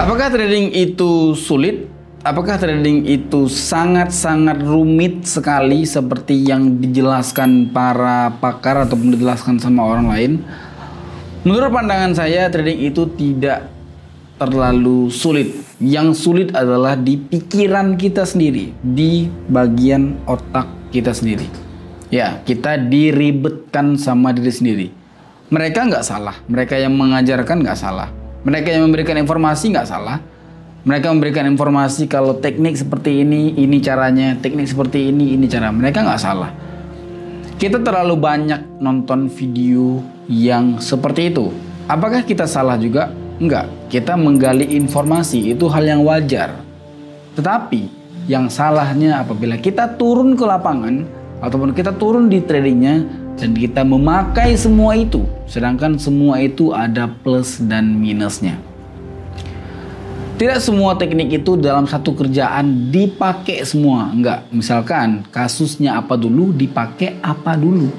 Apakah trading itu sulit? Apakah trading itu sangat-sangat rumit sekali seperti yang dijelaskan para pakar ataupun dijelaskan sama orang lain? Menurut pandangan saya, trading itu tidak terlalu sulit. Yang sulit adalah di pikiran kita sendiri, di bagian otak kita sendiri. Ya, kita diribetkan sama diri sendiri. Mereka nggak salah, mereka yang mengajarkan nggak salah, mereka yang memberikan informasi nggak salah. Mereka memberikan informasi kalau teknik seperti ini caranya, teknik seperti ini cara. Mereka nggak salah. Kita terlalu banyak nonton video yang seperti itu. Apakah kita salah juga? Enggak. Kita menggali informasi, itu hal yang wajar. Tetapi yang salahnya apabila kita turun ke lapangan ataupun kita turun di tradingnya dan kita memakai semua itu, sedangkan semua itu ada plus dan minusnya. Tidak semua teknik itu dalam satu kerjaan dipakai semua, enggak. Misalkan kasusnya apa dulu, dipakai apa dulu.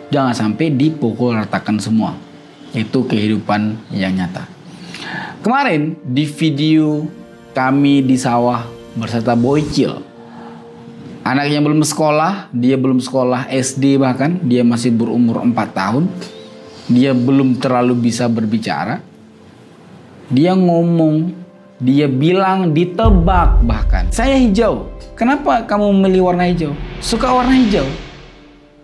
Jangan sampai dipukul ratakan semua. Itu kehidupan yang nyata. Kemarin di video kami di sawah berserta Boycil. Anak yang belum sekolah, dia belum sekolah SD bahkan, dia masih berumur 4 tahun. Dia belum terlalu bisa berbicara. Dia ngomong, dia bilang, ditebak bahkan. Saya hijau. Kenapa kamu memilih warna hijau? Suka warna hijau.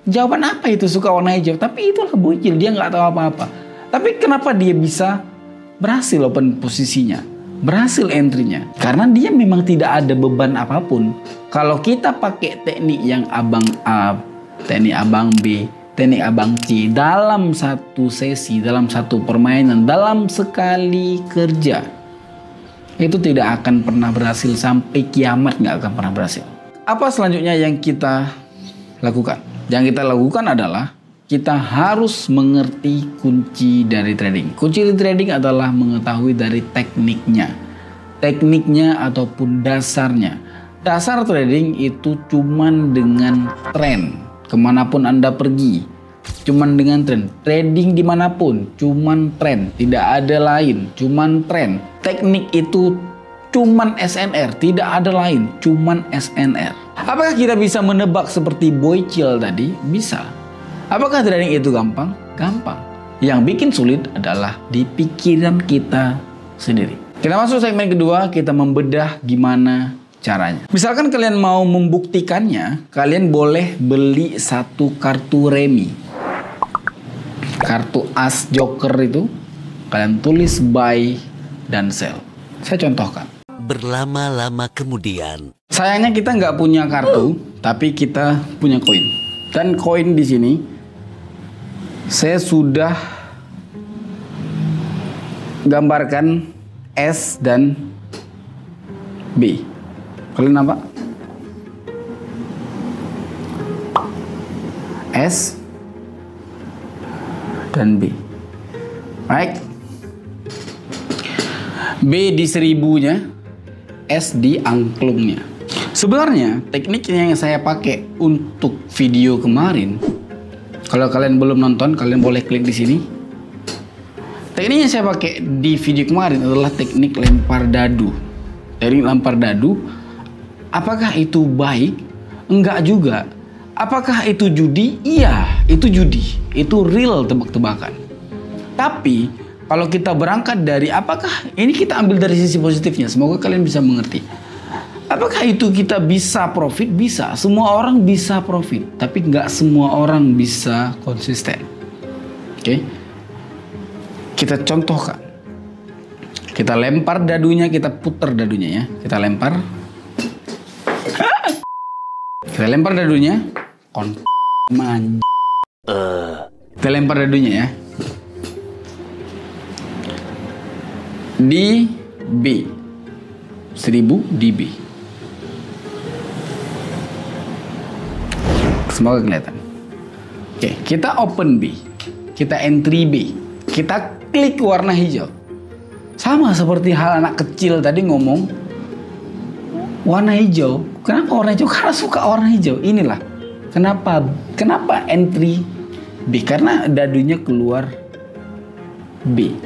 Jawaban apa itu suka warna hijau? Tapi itulah Boycil, dia nggak tahu apa-apa. Tapi kenapa dia bisa berhasil open posisinya? Berhasil entry-nya? Karena dia memang tidak ada beban apapun. Kalau kita pakai teknik yang abang A, teknik abang B, teknik abang C dalam satu sesi, dalam satu permainan, dalam sekali kerja, itu tidak akan pernah berhasil sampai kiamat, nggak akan pernah berhasil. Apa selanjutnya yang kita lakukan? Yang kita lakukan adalah kita harus mengerti kunci dari trading. Kunci dari trading adalah mengetahui dari tekniknya. Tekniknya ataupun dasarnya. Dasar trading itu cuman dengan tren. Kemanapun Anda pergi, cuman dengan tren. Trading dimanapun, cuman tren. Tidak ada lain, cuman tren. Teknik itu cuman SNR, tidak ada lain, cuman SNR. Apakah kita bisa menebak seperti Boycil tadi? Bisa. Apakah trading itu gampang? Gampang. Yang bikin sulit adalah di pikiran kita sendiri. Kita masuk segmen kedua, kita membedah gimana caranya. Misalkan kalian mau membuktikannya, kalian boleh beli satu kartu remi. Kartu as joker itu, kalian tulis buy dan sell. Saya contohkan. Berlama-lama kemudian. Sayangnya kita nggak punya kartu, tapi kita punya koin. Dan koin di sini, saya sudah gambarkan S dan B. Kalian nampak? S dan B. Baik. B di seribunya, S di angklungnya. Sebenarnya teknik yang saya pakai untuk video kemarin, kalau kalian belum nonton, kalian boleh klik di sini. Teknik yang saya pakai di video kemarin adalah teknik lempar dadu. Teknik lempar dadu, apakah itu baik? Enggak juga. Apakah itu judi? Iya, itu judi. Itu real tebak-tebakan. Tapi kalau kita berangkat dari apakah ini, kita ambil dari sisi positifnya. Semoga kalian bisa mengerti. Apakah itu kita bisa profit? Bisa. Semua orang bisa profit. Tapi nggak semua orang bisa konsisten. Oke? Kita contohkan. Kita lempar dadunya, kita putar dadunya ya. Kita lempar. Kita lempar dadunya. Kita lempar dadunya ya. Di B 1000 di B. Semoga kelihatan. Oke, kita open B, kita entry B, kita klik warna hijau. Sama seperti hal anak kecil tadi ngomong warna hijau. Kenapa warna hijau? Karena suka warna hijau. Inilah kenapa entry B, karena dadunya keluar B.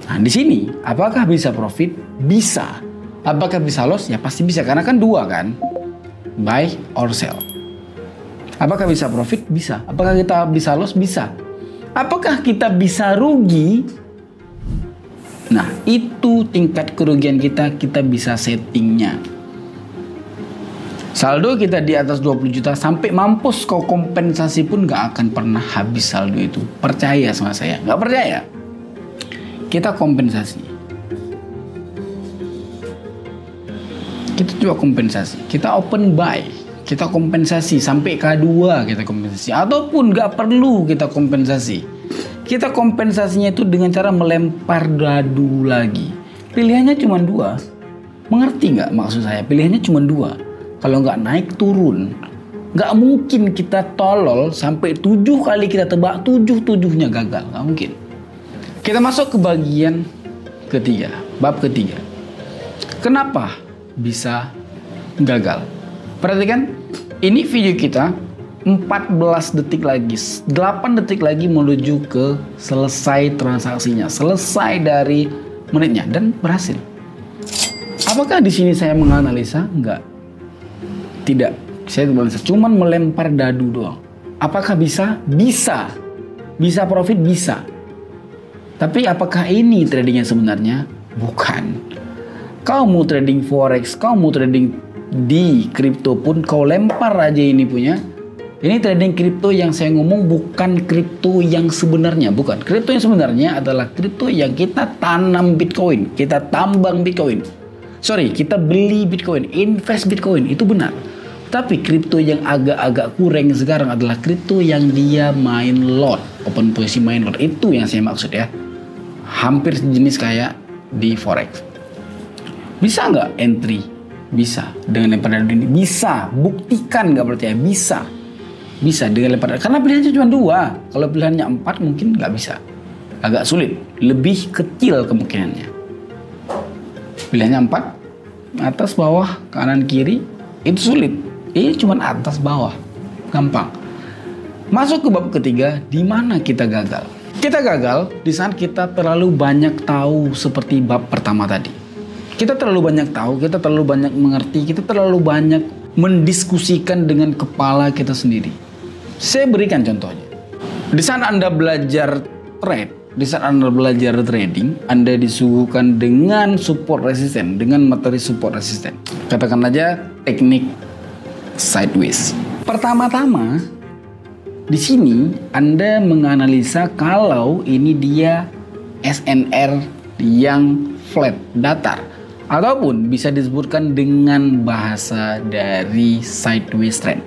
Nah, di sini apakah bisa profit? Bisa. Apakah bisa loss? Ya pasti bisa, karena kan dua kan. Buy or sell. Apakah bisa profit? Bisa. Apakah kita bisa loss? Bisa. Apakah kita bisa rugi? Nah, itu tingkat kerugian kita bisa settingnya. Saldo kita di atas 20 juta, sampai mampus kau kompensasi pun gak akan pernah habis saldo itu. Percaya sama saya. Gak percaya? Kita kompensasi. Kita coba kompensasi. Kita open buy. Kita kompensasi sampai K2 kita kompensasi. Ataupun gak perlu kita kompensasi. Kita kompensasinya itu dengan cara melempar dadu lagi. Pilihannya cuma dua. Mengerti gak maksud saya? Pilihannya cuma dua. Kalau nggak naik turun, nggak mungkin kita tolol sampai 7 kali kita tebak 7-7-nya gagal, nggak mungkin. Kita masuk ke bagian ketiga, bab ketiga. Kenapa bisa gagal? Perhatikan, ini video kita 14 detik lagi, 8 detik lagi menuju ke selesai transaksinya, selesai dari menitnya dan berhasil. Apakah di sini saya menganalisa? Enggak. Tidak, saya cuma melempar dadu doang. Apakah bisa? Bisa. Bisa profit? Bisa. Tapi apakah ini trading yang sebenarnya? Bukan. Kau mau trading forex, kau mau trading di kripto pun, kau lempar aja ini punya. Ini trading kripto yang saya ngomong bukan kripto yang sebenarnya. Bukan. Kripto yang sebenarnya adalah kripto yang kita tanam Bitcoin. Kita tambang Bitcoin. Sorry, kita beli Bitcoin, invest Bitcoin. Itu benar. Tapi kripto yang agak-agak kurang sekarang adalah kripto yang dia main lot, open posisi main lot. Itu yang saya maksud ya. Hampir sejenis kayak di forex. Bisa nggak entry? Bisa. Dengan lempar dadu ini? Bisa. Buktikan nggak percaya? Bisa. Bisa dengan lempar dadu. Karena pilihannya cuma dua. Kalau pilihannya 4 mungkin nggak bisa. Agak sulit. Lebih kecil kemungkinannya. Pilihannya 4. Atas, bawah, kanan, kiri. Itu sulit. Ini cuma atas bawah, gampang. Masuk ke bab ketiga, di mana kita gagal? Kita gagal di saat kita terlalu banyak tahu seperti bab pertama tadi. Kita terlalu banyak tahu, kita terlalu banyak mengerti, kita terlalu banyak mendiskusikan dengan kepala kita sendiri. Saya berikan contohnya. Di saat Anda belajar trade, di saat Anda belajar trading, Anda disuguhkan dengan support resisten, dengan materi support resisten. Katakan aja teknik sideways. Pertama-tama di sini Anda menganalisa kalau ini dia SNR yang flat, datar, ataupun bisa disebutkan dengan bahasa dari sideways trend.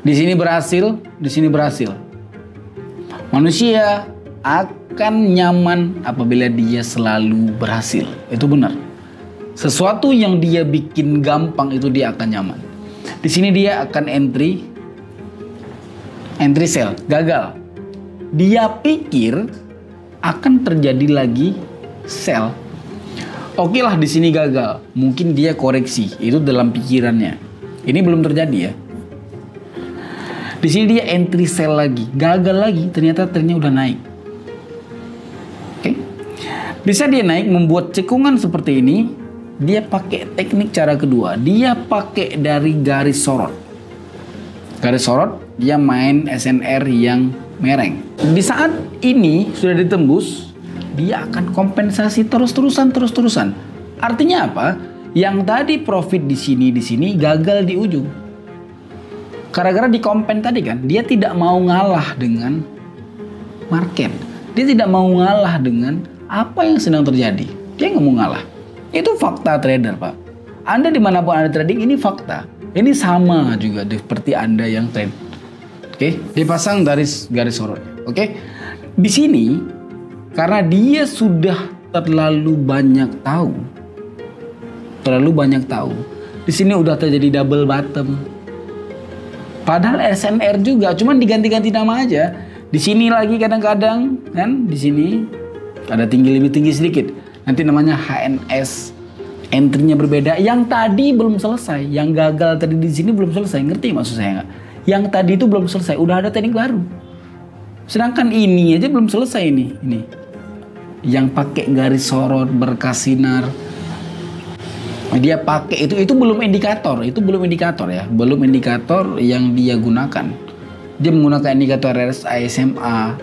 Di sini berhasil, di sini berhasil. Manusia akan nyaman apabila dia selalu berhasil. Itu benar. Sesuatu yang dia bikin gampang itu dia akan nyaman. Di sini dia akan entry sell, gagal. Dia pikir akan terjadi lagi sell. Oke lah, di sini gagal. Mungkin dia koreksi, itu dalam pikirannya. Ini belum terjadi ya. Di sini dia entry sell lagi, gagal lagi. Ternyata trennya udah naik. Oke. Bisa dia naik membuat cekungan seperti ini. Dia pakai teknik cara kedua. Dia pakai dari garis sorot. Garis sorot, dia main SNR yang mereng. Di saat ini sudah ditembus, dia akan kompensasi terus-terusan. Artinya apa? Yang tadi profit di sini gagal di ujung. Gara-gara di kompen tadi kan, dia tidak mau ngalah dengan market. Dia tidak mau ngalah dengan apa yang sedang terjadi. Dia nggak mau ngalah. Itu fakta trader, Pak. Anda dimanapun Anda trading, ini fakta. Ini sama juga seperti Anda yang trade. Oke, dipasang garis sorotnya. Oke, di sini karena dia sudah terlalu banyak tahu, di sini udah terjadi double bottom. Padahal SNR juga, cuman diganti-ganti nama aja. Di sini lagi kadang-kadang kan, di sini ada lebih tinggi sedikit. Nanti namanya HNS, entry-nya berbeda. Yang tadi belum selesai, yang gagal tadi di sini belum selesai. Ngerti maksud saya nggak? Yang tadi itu belum selesai, udah ada teknik baru. Sedangkan ini aja belum selesai ini. yang pakai garis sorot berkas sinar. Dia pakai itu belum indikator, ya, belum indikator yang dia gunakan. Dia menggunakan indikator RSI, SMA,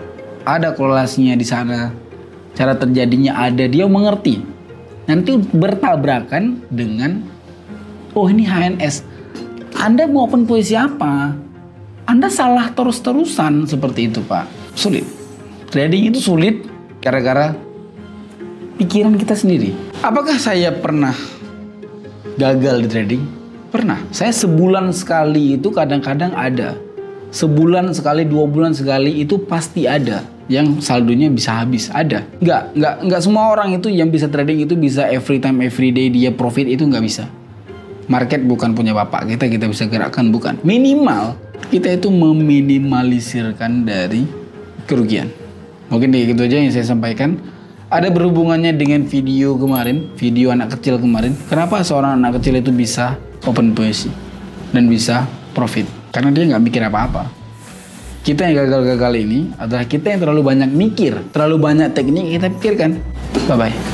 ada korelasinya di sana, cara terjadinya ada, dia mengerti. Nanti bertabrakan dengan, oh ini HNS, Anda mau open posisi apa? Anda salah terus-terusan seperti itu, Pak. Sulit. Trading itu sulit gara-gara pikiran kita sendiri. Apakah saya pernah gagal di trading? Pernah. Saya sebulan sekali itu kadang-kadang ada. Sebulan sekali, 2 bulan sekali itu pasti ada. Yang saldonya bisa habis. Ada. Nggak semua orang itu yang bisa trading itu bisa every time, every day dia profit, itu nggak bisa. Market bukan punya bapak kita bisa gerakkan, bukan. Minimal kita itu meminimalisirkan dari kerugian. Mungkin gitu aja yang saya sampaikan. Ada berhubungannya dengan video kemarin, video anak kecil kemarin. Kenapa seorang anak kecil itu bisa open posisi dan bisa profit? Karena dia nggak mikir apa-apa. Kita yang gagal-gagal ini adalah kita yang terlalu banyak mikir, terlalu banyak teknik kita pikirkan. Bye-bye.